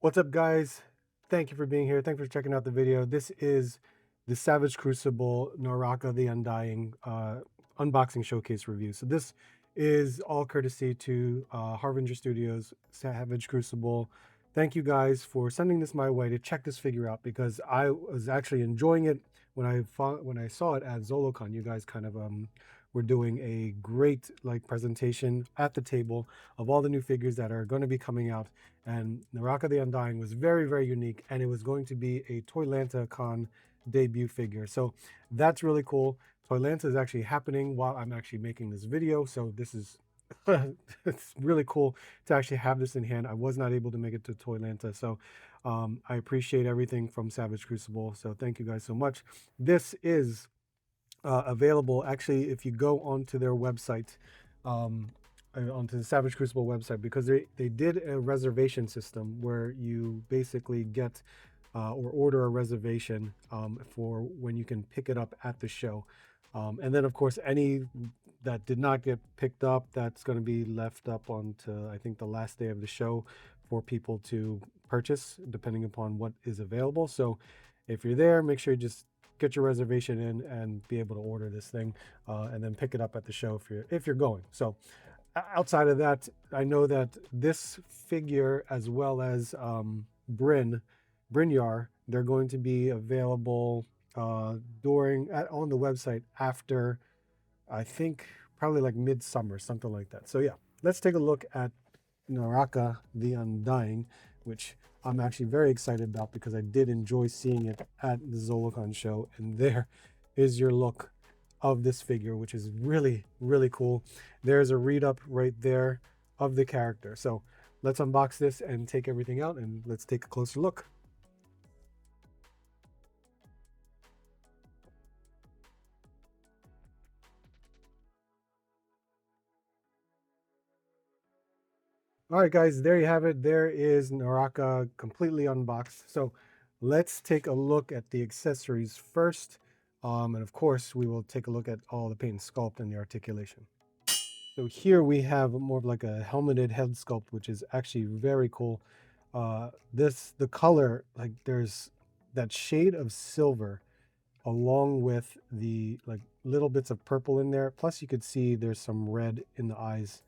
What's up, guys? Thank you for being here. Thanks for checking out the video. This is the Savage Crucible Naraka the Undying unboxing showcase review. So this is all courtesy to Harbinger Studios, Savage Crucible. Thank you guys for sending this my way to check this figure out, because I was actually enjoying it when I saw it at ZoloCon. You guys kind of were doing a great presentation at the table of all the new figures that are going to be coming out, and Naraka the Undying was very, very unique, and it was going to be a Toylanta Con debut figure. So that's really cool. Toylanta is actually happening while I'm actually making this video, so this is it's really cool to actually have this in hand. I was not able to make it to Toylanta, so I appreciate everything from Savage Crucible. So thank you guys so much. This is available actually if you go onto their website, onto the Savage Crucible website, because they did a reservation system where you basically get or order a reservation for when you can pick it up at the show. And then of course any that did not get picked up, that's going to be left up onto, I think, the last day of the show for people to purchase depending upon what is available. So if you're there, make sure you just get your reservation in and be able to order this thing and then pick it up at the show if you're going. So outside of that, I know that this figure, as well as Brynjar, they're going to be available on the website after, I think, probably like midsummer, something like that. So yeah, let's take a look at Naraka the Undying, which I'm actually very excited about because I did enjoy seeing it at the ZoloCon show. And there is your look of this figure, which is really, really cool. There's a read up right there of the character. So let's unbox this and take everything out, and let's take a closer look. All right, guys, there you have it. There is Naraka completely unboxed. So let's take a look at the accessories first. And of course, we will take a look at all the paint and sculpt and the articulation. So here we have more of like a helmeted head sculpt, which is actually very cool. The color, like there's that shade of silver along with the like little bits of purple in there. Plus you could see there's some red in the eyes.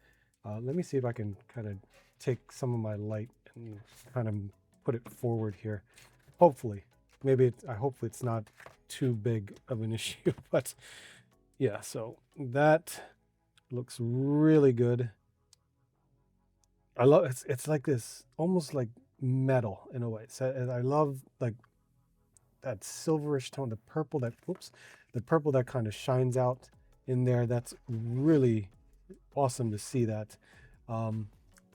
Let me see if I can kind of take some of my light and kind of put it forward here. Hopefully, hopefully it's not too big of an issue, but yeah, so that looks really good. I love it's like this almost like metal in a way. So, and I love like that silverish tone, the purple that kind of shines out in there. That's really awesome to see that.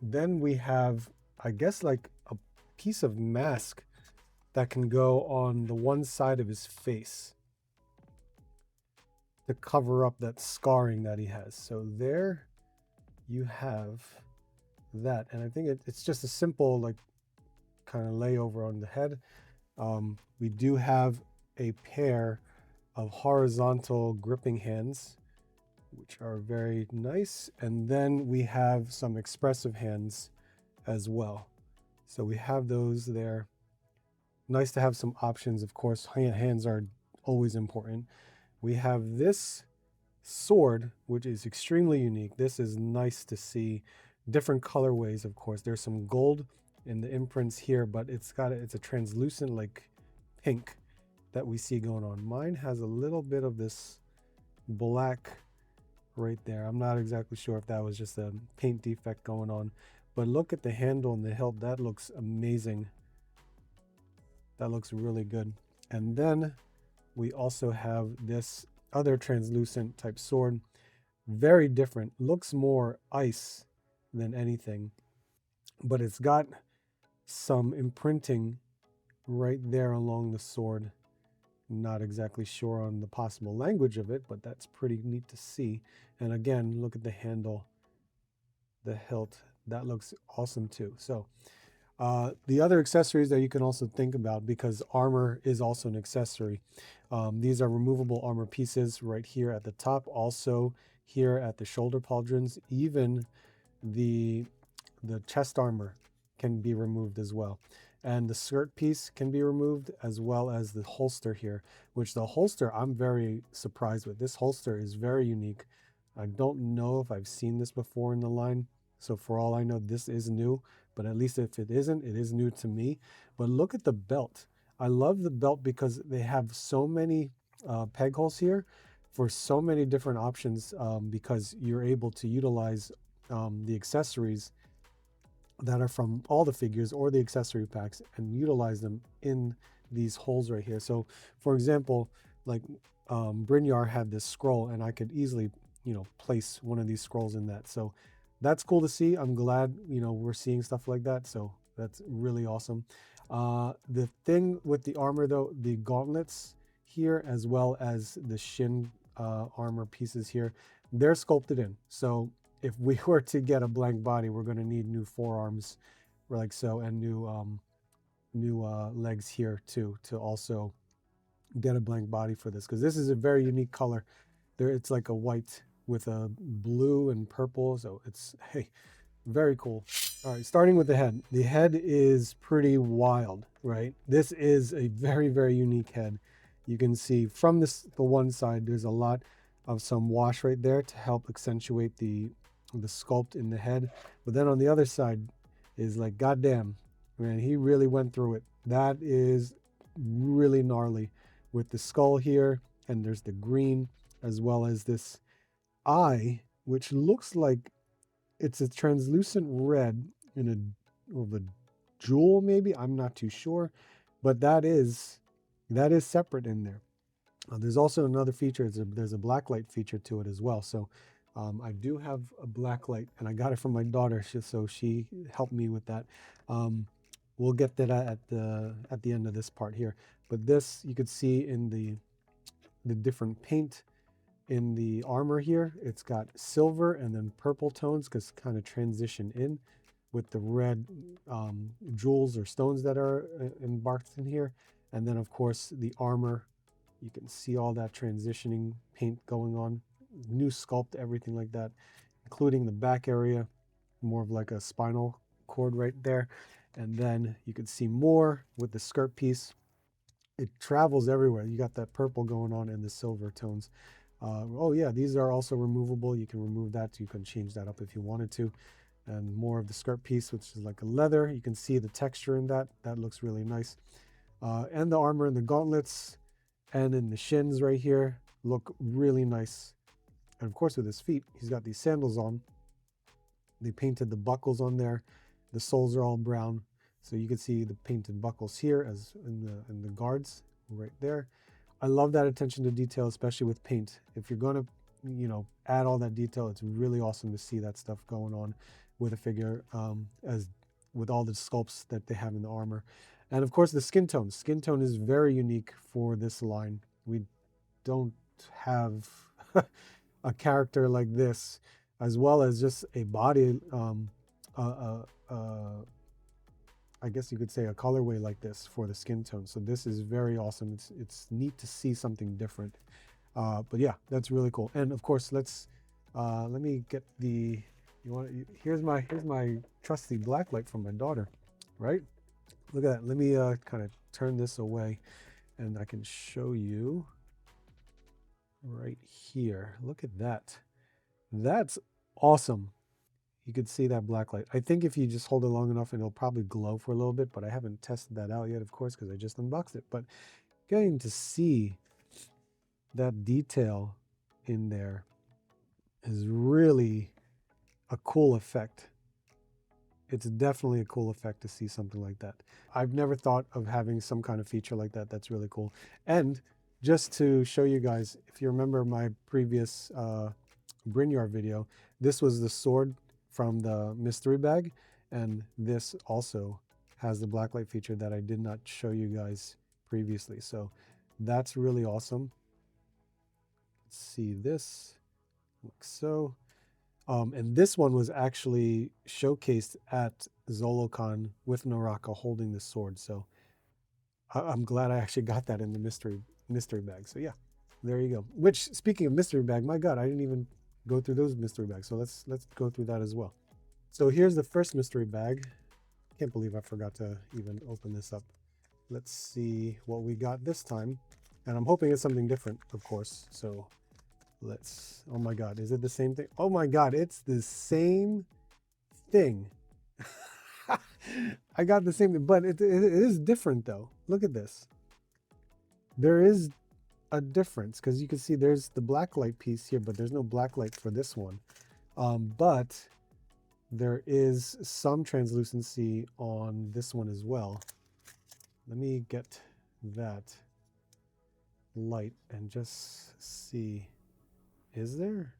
Then we have, I guess, like a piece of mask that can go on the one side of his face to cover up that scarring that he has. So there you have that. And I think it's just a simple like kind of layover on the head. We do have a pair of horizontal gripping hands, which are very nice. And then we have some expressive hands as well. So we have those there. Nice to have some options. Of course, hands are always important. We have this sword, which is extremely unique. This is nice to see. Different colorways, of course. There's some gold in the imprints here, but it's a translucent like pink that we see going on. Mine has a little bit of this black right there. I'm not exactly sure if that was just a paint defect going on, but look at the handle and the hilt. That looks amazing. That looks really good. And then we also have this other translucent type sword. Very different. Looks more ice than anything, but it's got some imprinting right there along the sword. Not exactly sure on the possible language of it, but that's pretty neat to see. And again, look at the handle, the hilt. That looks awesome too. So the other accessories that you can also think about, because armor is also an accessory. These are removable armor pieces right here at the top, also here at the shoulder pauldrons. Even the chest armor can be removed as well. and the skirt piece can be removed, as well as the holster here, which the holster I'm very surprised with. This holster is very unique. I don't know if I've seen this before in the line, so for all I know, this is new, but at least if it isn't, it is new to me. But look at the belt. I love the belt because they have so many peg holes here for so many different options, because you're able to utilize the accessories that are from all the figures or the accessory packs and utilize them in these holes right here. So for example, like Brynjar had this scroll, and I could easily, place one of these scrolls in that. So that's cool to see. I'm glad, we're seeing stuff like that. So that's really awesome. The thing with the armor though, the gauntlets here, as well as the shin armor pieces here, they're sculpted in. So if we were to get a blank body, we're going to need new forearms like so, and new legs here too, to also get a blank body for this, because this is a very unique color. It's like a white with a blue and purple, so it's, hey, very cool. All right, starting with the head. The head is pretty wild, right? This is a very, very unique head. You can see from the one side, there's a lot of some wash right there to help accentuate the sculpt in the head. But then on the other side is like, goddamn, man, he really went through it. That is really gnarly with the skull here, and there's the green, as well as this eye, which looks like it's a translucent red in a jewel, maybe. I'm not too sure, but that is separate in there. There's also another feature. There's a blacklight feature to it as well. So I do have a blacklight, and I got it from my daughter, so she helped me with that. We'll get that at the end of this part here. But this, you could see in the different paint in the armor here. It's got silver and then purple tones, because kind of transition in with the red jewels or stones that are embarked in here. And then of course the armor, you can see all that transitioning paint going on, new sculpt, everything like that, including the back area, more of like a spinal cord right there. And then you can see more with the skirt piece. It travels everywhere. You got that purple going on and the silver tones. Oh yeah, these are also removable. You can remove that. You can change that up if you wanted to. And more of the skirt piece, which is like a leather. You can see the texture in that. That looks really nice. And the armor and the gauntlets and in the shins right here look really nice. And of course with his feet, he's got these sandals on. They painted the buckles on there. The soles are all brown, so you can see the painted buckles here as in the guards right there. I love that attention to detail, especially with paint. If you're going to, add all that detail, it's really awesome to see that stuff going on with a figure, as with all the sculpts that they have in the armor. And of course the skin tone. Skin tone is very unique for this line. We don't have a character like this, as well as just a body, I guess you could say a colorway like this for the skin tone. So this is very awesome. It's neat to see something different. But yeah, that's really cool. And of course, let me get the, here's my trusty blacklight from my daughter, right? Look at that. Let me kind of turn this away, and I can show you right here. Look at that. That's awesome. You could see that blacklight. I think if you just hold it long enough, and it'll probably glow for a little bit, but I haven't tested that out yet, of course, because I just unboxed it. But getting to see that detail in there is really a cool effect. It's definitely a cool effect to see something like that. I've never thought of having some kind of feature like that. That's really cool. And just to show you guys, if you remember my previous Brynjar video, this was the sword from the mystery bag, and this also has the blacklight feature that I did not show you guys previously. So that's really awesome. Let's see, this looks so. And this one was actually showcased at ZoloCon with Naraka holding the sword. So I'm glad I actually got that in the mystery bag. So yeah, there you go. Which, speaking of mystery bag, my God, I didn't even go through those mystery bags. So let's go through that as well. So here's the first mystery bag. Can't believe I forgot to even open this up. Let's see what we got this time. And I'm hoping it's something different, of course. So let's, oh my God, is it the same thing? Oh my God, it's the same thing. I got the same thing, but it is different though. Look at this. There is a difference because you can see there's the blacklight piece here, but there's no blacklight for this one. But there is some translucency on this one as well. Let me get that light and just see. Is there?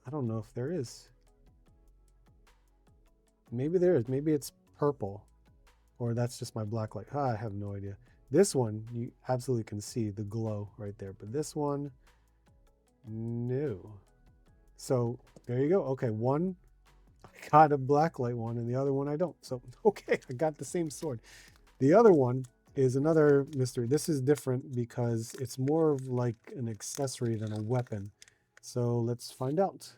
I don't know if there is. Maybe there is. Maybe it's purple, or that's just my black light. I have no idea. This one, you absolutely can see the glow right there, but this one, no. So there you go. Okay, one, I got a black light one, and the other one I don't. So, okay, I got the same sword. The other one is another mystery. This is different because it's more of like an accessory than a weapon. So let's find out.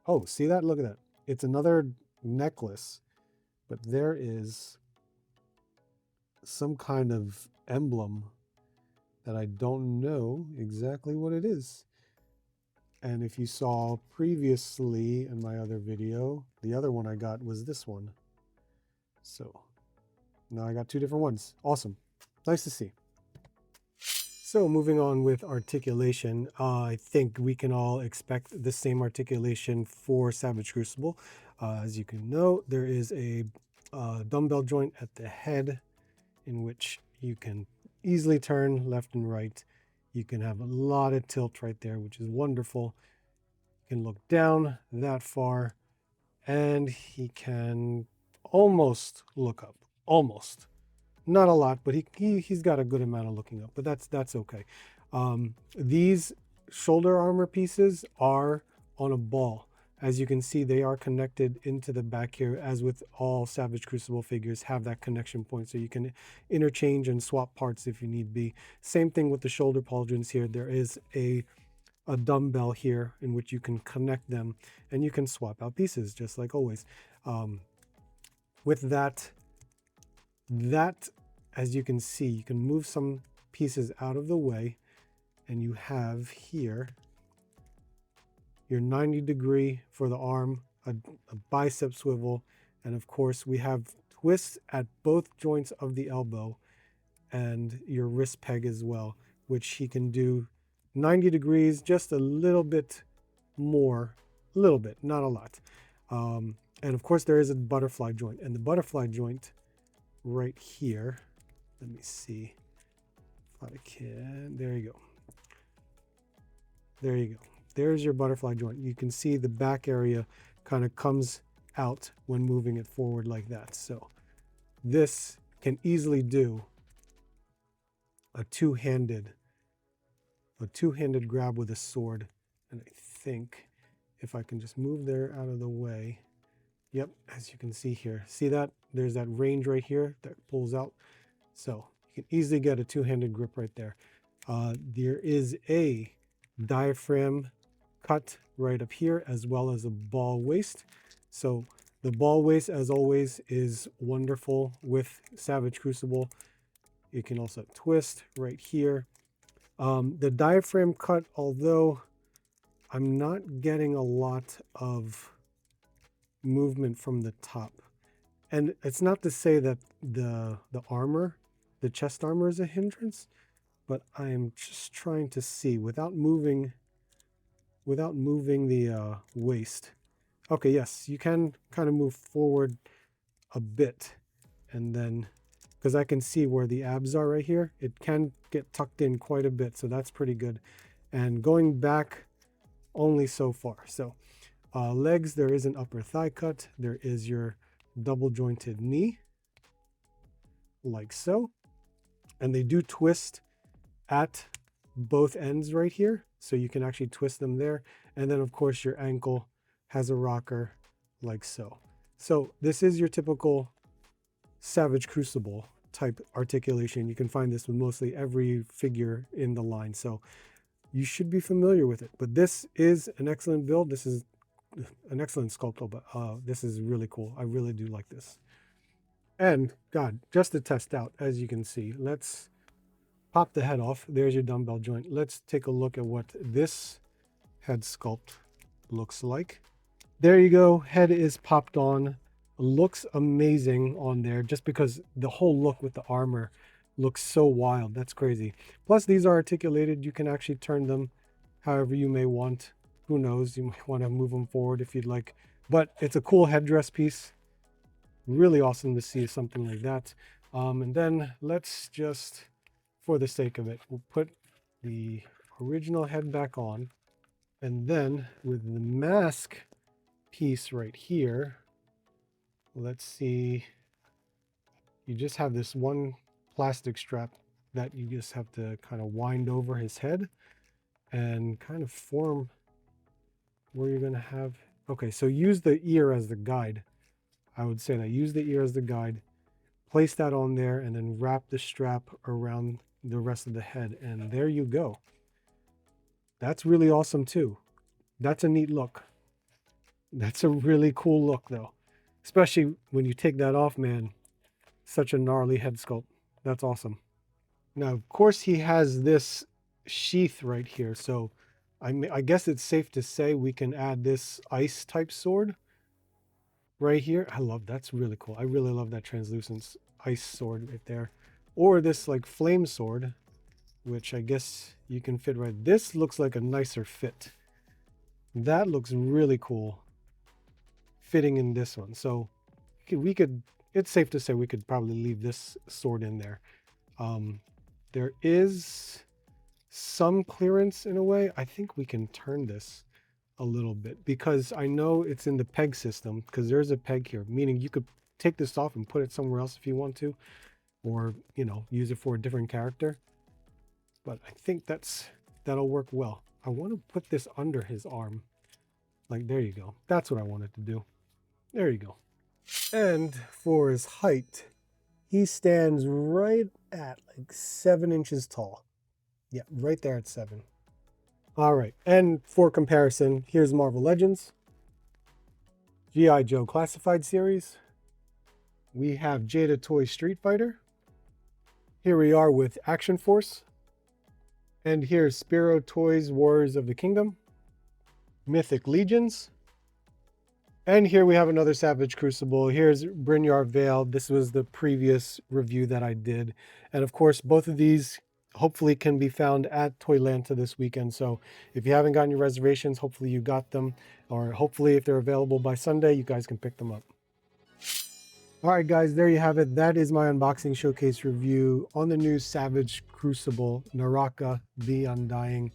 Oh, see that? Look at that. It's another necklace, but there is some kind of emblem that I don't know exactly what it is. And if you saw previously in my other video, the other one I got was this one. So now I got two different ones. Awesome. Nice to see. So moving on with articulation, I think we can all expect the same articulation for Savage Crucible. As you can know, there is a dumbbell joint at the head in which you can easily turn left and right. You can have a lot of tilt right there, which is wonderful. You can look down that far, and he can almost look up. Almost. Not a lot, but he's got a good amount of looking up, but that's okay. These shoulder armor pieces are on a ball. As you can see, they are connected into the back here, as with all Savage Crucible figures have that connection point, so you can interchange and swap parts if you need be. Same thing with the shoulder pauldrons here. There is a dumbbell here in which you can connect them, and you can swap out pieces just like always. With that, as you can see, you can move some pieces out of the way, and you have here your 90-degree for the arm, a bicep swivel, and of course we have twists at both joints of the elbow and your wrist peg as well, which he can do 90 degrees, just a little bit more, a little bit, not a lot. And of course there is a butterfly joint, and the butterfly joint right here, let me see if I can, there you go. There you go. There's your butterfly joint. You can see the back area kind of comes out when moving it forward like that. So this can easily do a two-handed grab with a sword. And I think if I can just move there out of the way, yep, as you can see here, see that? There's that range right here that pulls out. So you can easily get a two-handed grip right there. There is a diaphragm cut right up here, as well as a ball waist. So the ball waist, as always, is wonderful with Savage Crucible. You can also twist right here. The diaphragm cut, although I'm not getting a lot of movement from the top. And it's not to say that the armor, the chest armor, is a hindrance, but I am just trying to see without moving the waist. Okay, yes, you can kind of move forward a bit, and then because I can see where the abs are right here, it can get tucked in quite a bit, so that's pretty good. And going back only so far. So legs, there is an upper thigh cut. There is your double jointed knee, like so. And they do twist at both ends right here, so you can actually twist them there. And then of course your ankle has a rocker like so. So this is your typical Savage Crucible type articulation. You can find this with mostly every figure in the line, so you should be familiar with it. But this is an excellent build. This is an excellent sculptor, but this is really cool. I really do like this. And God, just to test out, as you can see, let's pop the head off. There's your dumbbell joint. Let's take a look at what this head sculpt looks like. There you go. Head is popped on. Looks amazing on there just because the whole look with the armor looks so wild. That's crazy. Plus, these are articulated. You can actually turn them however you may want. Who knows? You might want to move them forward if you'd like. But it's a cool headdress piece. Really awesome to see something like that. And then let's just, for the sake of it, we'll put the original head back on. And then with the mask piece right here, let's see, you just have this one plastic strap that you just have to kind of wind over his head and kind of form where you're going to have. Okay, so use the ear as the guide. I would say that use the ear as the guide, place that on there, and then wrap the strap around the rest of the head, and there you go. That's really awesome too. That's a neat look. That's a really cool look though, especially when you take that off, man. Such a gnarly head sculpt. That's awesome. Now, of course, he has this sheath right here, so I guess it's safe to say we can add this ice type sword right here. I love, that's really cool. I really love that translucent ice sword right there. Or this like flame sword, which I guess you can fit right. This looks like a nicer fit. That looks really cool fitting in this one. So we could, it's safe to say we could probably leave this sword in there. There is some clearance in a way. I think we can turn this a little bit because I know it's in the peg system, because there's a peg here, meaning you could take this off and put it somewhere else if you want to, or, you know, use it for a different character. But I think that'll work well. I want to put this under his arm. Like, there you go. That's what I wanted to do. There you go. And for his height, he stands right at like 7 inches tall. Yeah, right there at 7. All right, and for comparison, here's Marvel Legends, G.I. Joe Classified Series. We have Jada Toy Street Fighter. Here we are with Action Force. And here's Spiro Toys Warriors of the Kingdom, Mythic Legions. And here we have another Savage Crucible. Here's Brynjar Veil. This was the previous review that I did. And of course, both of these hopefully can be found at Toylanta this weekend. So if you haven't gotten your reservations, hopefully you got them. Or hopefully if they're available by Sunday, you guys can pick them up. All right, guys, there you have it. That is my unboxing showcase review on the new Savage Crucible Naraka, the Undying.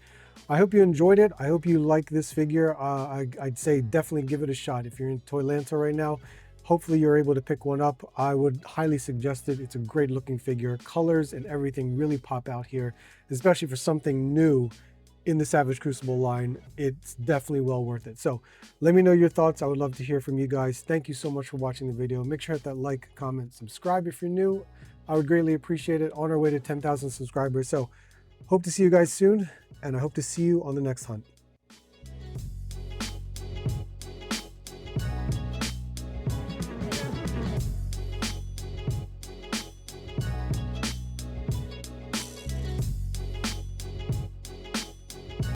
I hope you enjoyed it. I hope you like this figure. I'd say definitely give it a shot. If you're in Toylanta right now, hopefully you're able to pick one up. I would highly suggest it. It's a great looking figure. Colors and everything really pop out here, especially for something new in the Savage Crucible line. It's definitely well worth it. So let me know your thoughts. I would love to hear from you guys. Thank you so much for watching the video. Make sure to hit that like, comment, subscribe if you're new. I would greatly appreciate it. On our way to 10,000 subscribers. So hope to see you guys soon, and I hope to see you on the next hunt.